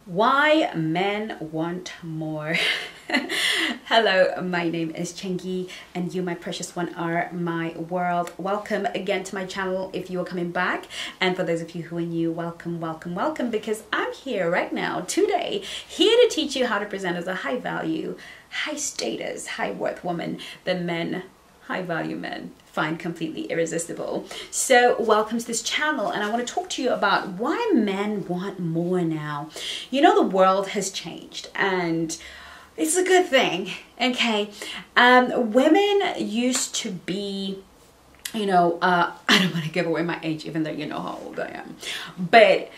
Why men want more. Hello, my name is Chengi and you, my precious one, are my world. Welcome again to my channel if you are coming back, and for those of you who are new, welcome, welcome, welcome, because I'm here right now today here to teach you how to present as a high value, high status, high worth woman that men, high value men, find completely irresistible. So welcome to this channel, and I want to talk to you about why men want more now. You know, the world has changed and it's a good thing, okay? Women used to be, I don't want to give away my age even though you know how old I am, but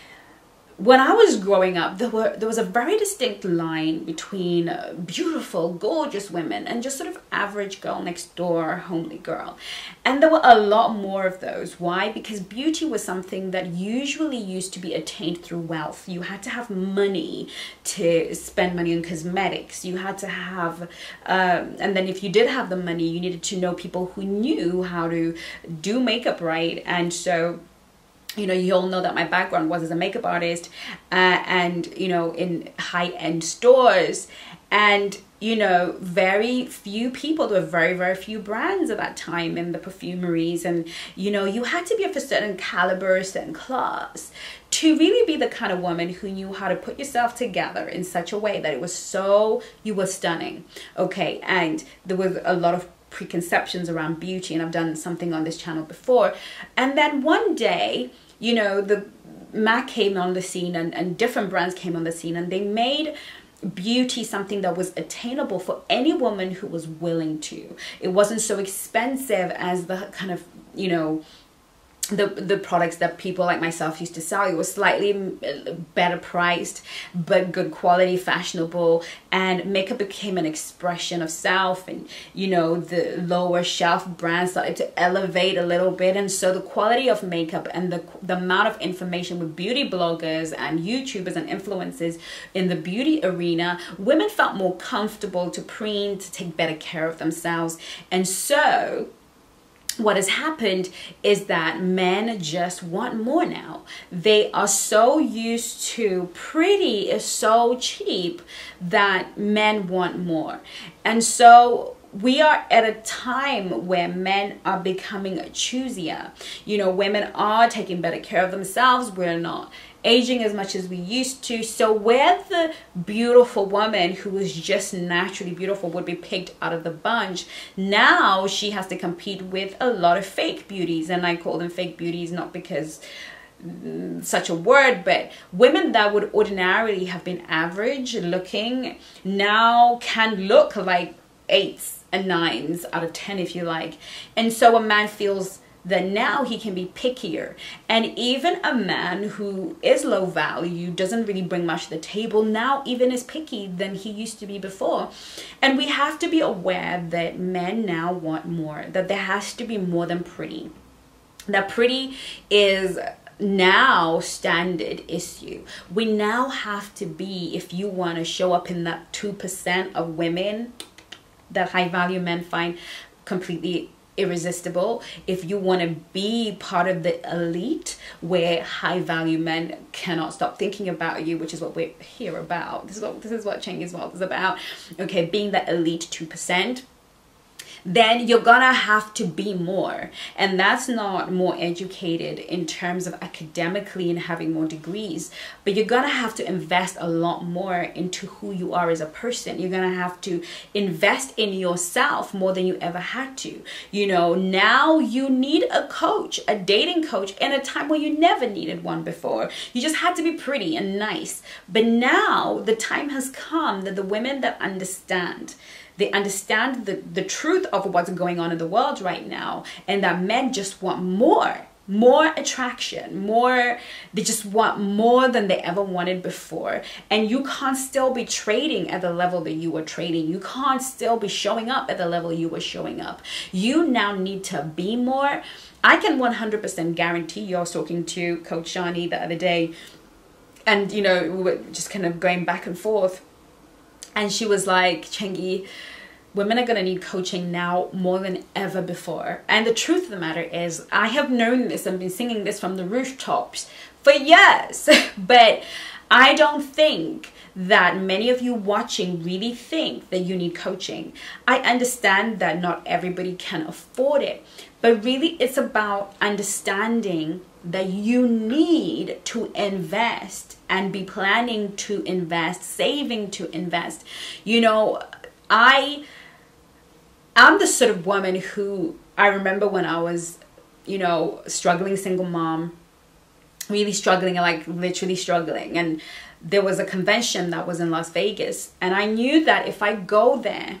when I was growing up, there was a very distinct line between beautiful, gorgeous women and just sort of average girl next door, homely girl. And there were a lot more of those. Why? Because beauty was something that usually used to be attained through wealth. You had to have money to spend money on cosmetics. You had to have, and then if you did have the money, you needed to know people who knew how to do makeup right. And so, you all know that my background was as a makeup artist and, in high-end stores. And, very few people, there were very, very few brands at that time in the perfumeries. And, you had to be of a certain caliber, a certain class to really be the kind of woman who knew how to put yourself together in such a way that it was so, you were stunning. Okay, and there was a lot of preconceptions around beauty, and I've done something on this channel before. And then one day, the MAC came on the scene and different brands came on the scene, and they made beauty something that was attainable for any woman who was willing to. It wasn't so expensive as the kind of, the products that people like myself used to sell. It was slightly better priced, but good quality, fashionable, and makeup became an expression of self. And the lower shelf brands started to elevate a little bit, and so the quality of makeup and the amount of information with beauty bloggers and YouTubers and influencers in the beauty arena, women felt more comfortable to preen, to take better care of themselves. And so what has happened is that men just want more now. They are so used to pretty is so cheap that men want more. And so we are at a time where men are becoming choosier. Women are taking better care of themselves. We're not aging as much as we used to. So where the beautiful woman who was just naturally beautiful would be picked out of the bunch, now she has to compete with a lot of fake beauties. And I call them fake beauties not because such a word, but women that would ordinarily have been average looking now can look like 8s and 9s out of 10 if you like. And so a man feels that now he can be pickier. And even a man who is low value, doesn't really bring much to the table, now even is picky than he used to be before. And we have to be aware that men now want more, that there has to be more than pretty. That pretty is now standard issue. We now have to be, if you want to show up in that 2% of women that high value men find completely irresistible, if you want to be part of the elite where high value men cannot stop thinking about you, which is what we're here about. This is what Chengi's world is about. Okay, being the elite 2%, then you're gonna have to be more. And that's not more educated in terms of academically and having more degrees, but you're gonna have to invest a lot more into who you are as a person. You're gonna have to invest in yourself more than you ever had to. Now you need a coach, a dating coach, in a time where you never needed one before. You just had to be pretty and nice. But now the time has come that the women that understand, they understand the truth of what's going on in the world right now, and that men just want more attraction, more. They just want more than they ever wanted before. And you can't still be trading at the level that you were trading. You can't still be showing up at the level you were showing up. You now need to be more. I can 100% guarantee you. I was talking to Coach Shani the other day, and we were just kind of going back and forth. And she was like, Chengi, women are going to need coaching now more than ever before. And the truth of the matter is, I have known this and been singing this from the rooftops for years. But I don't think that many of you watching really think that you need coaching. I understand that not everybody can afford it, but really it's about understanding that you need to invest and be planning to invest, saving to invest. You know, I'm the sort of woman who, I remember when I was, you know, struggling single mom, really struggling, like literally struggling. And there was a convention that was in Las Vegas. And I knew that if I go there,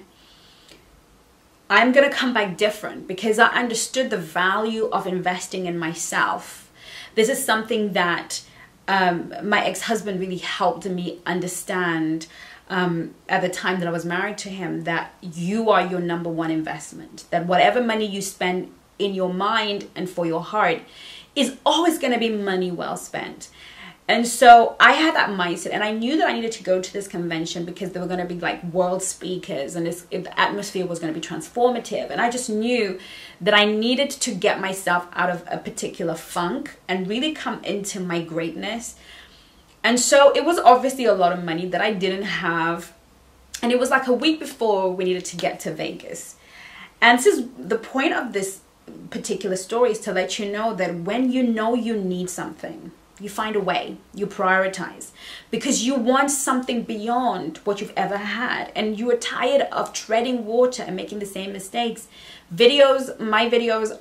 I'm going to come back different, because I understood the value of investing in myself. This is something that my ex-husband really helped me understand at the time that I was married to him, that you are your number one investment, that whatever money you spend in your mind and for your heart is always going to be money well spent. And so I had that mindset, and I knew that I needed to go to this convention because there were going to be like world speakers, and the atmosphere was going to be transformative. And I just knew that I needed to get myself out of a particular funk and really come into my greatness. And so it was obviously a lot of money that I didn't have. And it was like a week before we needed to get to Vegas. And this is the point of this particular story, is to let you know that when you know you need something, you find a way, you prioritize, because you want something beyond what you've ever had, and you are tired of treading water and making the same mistakes. My videos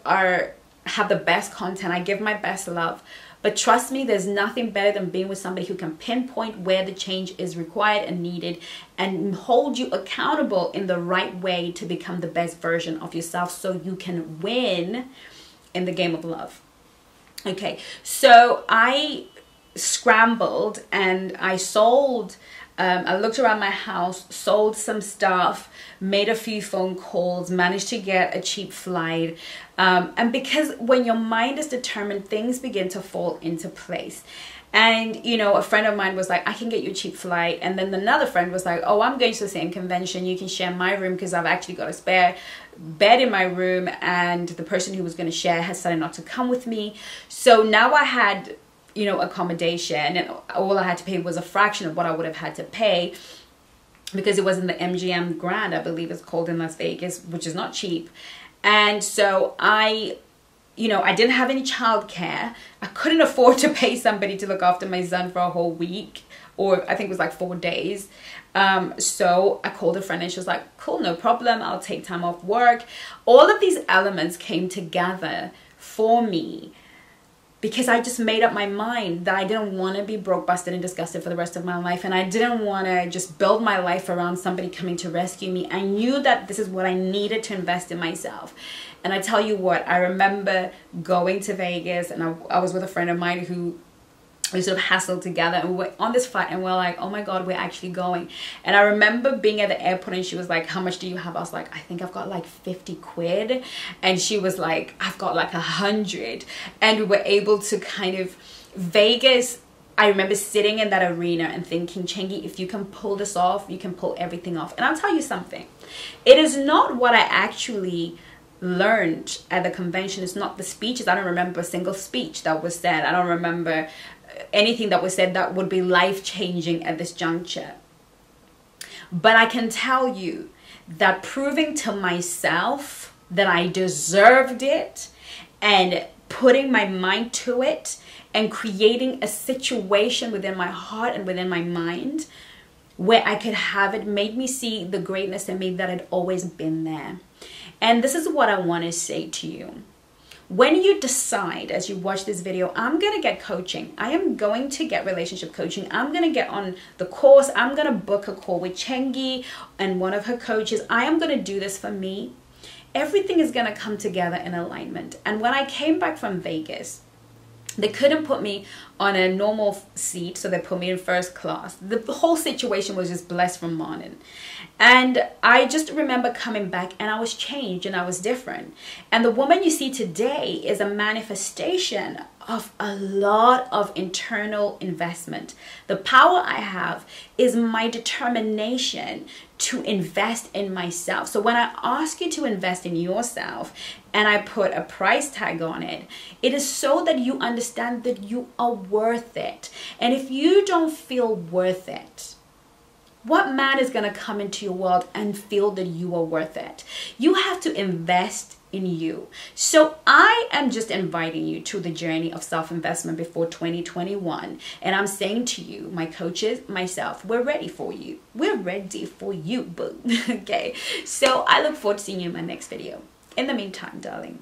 have the best content. I give my best love, but trust me, there's nothing better than being with somebody who can pinpoint where the change is required and needed, and hold you accountable in the right way to become the best version of yourself, so you can win in the game of love. Okay, so I scrambled and I sold, I looked around my house, sold some stuff, made a few phone calls, managed to get a cheap flight. And because when your mind is determined, things begin to fall into place. And, you know, a friend of mine was like, I can get you a cheap flight. And then another friend was like, oh, I'm going to the same convention. You can share my room because I've actually got a spare bed in my room. And the person who was going to share has decided not to come with me. So now I had, you know, accommodation, and all I had to pay was a fraction of what I would have had to pay, because it was in the MGM Grand, I believe it's called, in Las Vegas, which is not cheap. And so I didn't have any childcare. I couldn't afford to pay somebody to look after my son for a whole week, or I think it was like 4 days. So I called a friend, and she was like, cool, no problem. I'll take time off work. All of these elements came together for me, because I just made up my mind that I didn't want to be broke, busted, and disgusted for the rest of my life. And I didn't want to just build my life around somebody coming to rescue me. I knew that this is what I needed to invest in myself. And I tell you what, I remember going to Vegas, and I was with a friend of mine who we sort of hassled together, and we were on this flight, and we're like, oh my God, we're actually going. And I remember being at the airport, and she was like, how much do you have? I was like, I think I've got like 50 quid. And she was like, I've got like 100. And we were able to kind of, Vegas, I remember sitting in that arena and thinking, Chengi, if you can pull this off, you can pull everything off. And I'll tell you something, it is not what I actually learned at the convention. It's not the speeches. I don't remember a single speech that was said. I don't remember anything that was said that would be life-changing at this juncture. But I can tell you that proving to myself that I deserved it, and putting my mind to it, and creating a situation within my heart and within my mind where I could have it, made me see the greatness in me that had always been there. And this is what I want to say to you. When you decide, as you watch this video, I'm going to get coaching, I am going to get relationship coaching, I'm going to get on the course, I'm going to book a call with Chengi and one of her coaches, I am going to do this for me, everything is going to come together in alignment. And when I came back from Vegas, they couldn't put me on a normal seat, so they put me in first class. The whole situation was just blessed from morning. And I just remember coming back, and I was changed, and I was different. And the woman you see today is a manifestation of a lot of internal investment. The power I have is my determination to invest in myself. So when I ask you to invest in yourself and I put a price tag on it, it is so that you understand that you are worth it. And if you don't feel worth it, what man is going to come into your world and feel that you are worth it? You have to invest in you. So I am just inviting you to the journey of self-investment before 2021. And I'm saying to you, my coaches, myself, we're ready for you. We're ready for you, boo. Okay. So I look forward to seeing you in my next video. In the meantime, darling,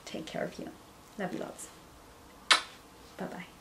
take care of you. Love you lots. Bye-bye.